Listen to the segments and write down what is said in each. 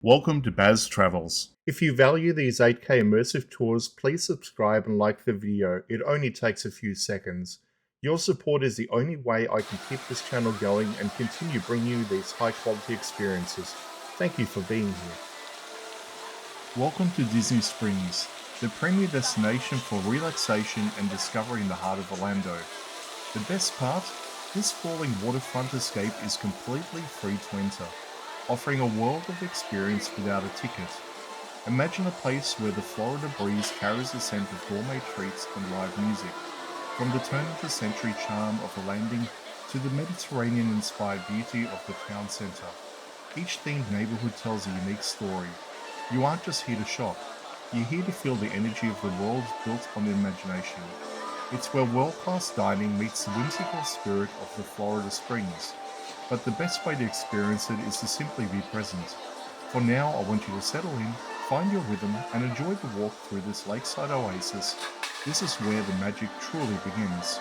Welcome to Baz Travels. If you value these 8K immersive tours, please subscribe and like the video. It only takes a few seconds. Your support is the only way I can keep this channel going and continue bringing you these high quality experiences. Thank you for being here. Welcome to Disney Springs, the premier destination for relaxation and discovery in the heart of Orlando. The best part? This sprawling waterfront escape is completely free to enter, offering a world of experience without a ticket. Imagine a place where the Florida breeze carries the scent of gourmet treats and live music, from the turn-of-the-century charm of the landing to the Mediterranean-inspired beauty of the town center. Each themed neighborhood tells a unique story. You aren't just here to shop, you're here to feel the energy of the world built on imagination. It's where world-class dining meets the whimsical spirit of the Florida Springs. But the best way to experience it is to simply be present. For now, I want you to settle in, find your rhythm, and enjoy the walk through this lakeside oasis. This is where the magic truly begins.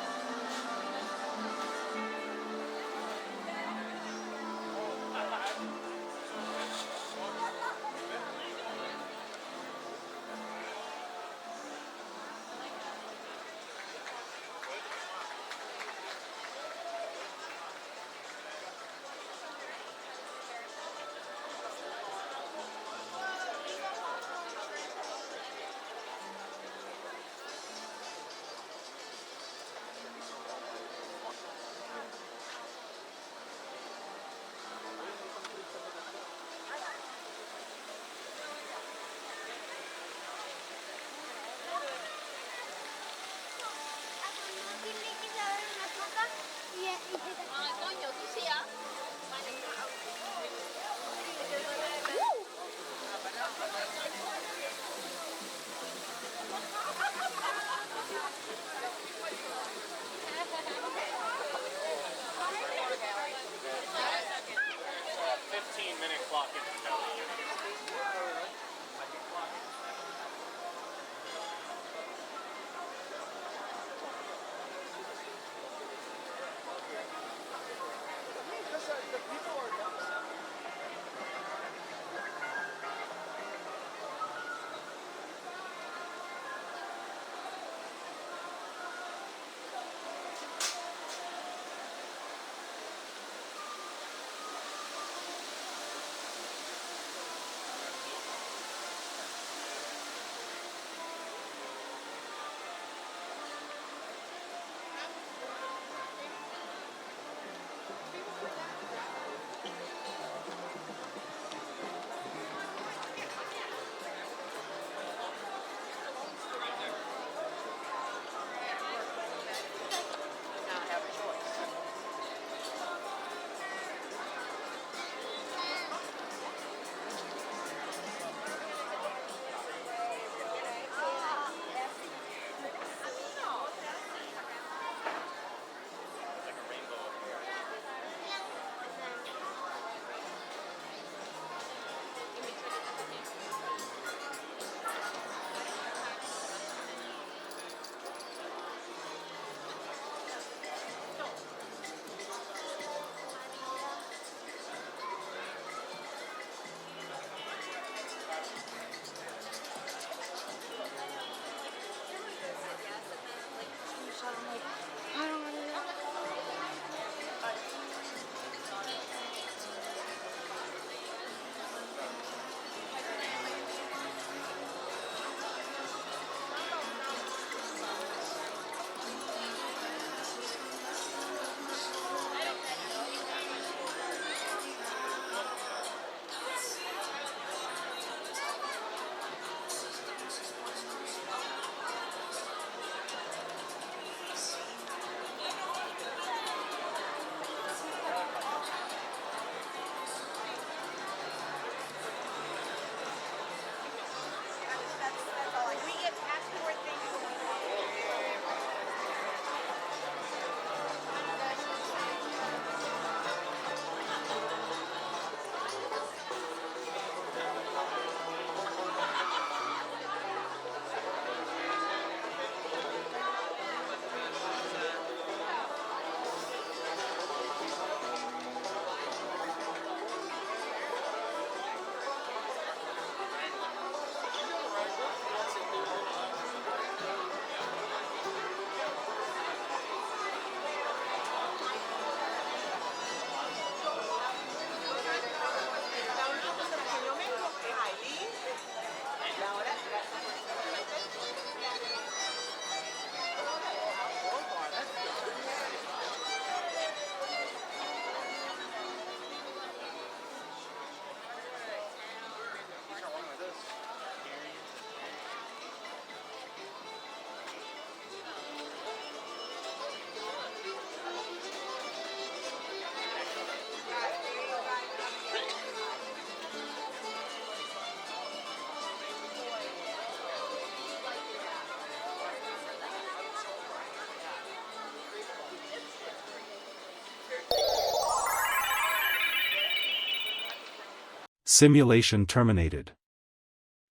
Simulation terminated.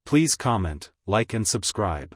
Please comment, like and subscribe.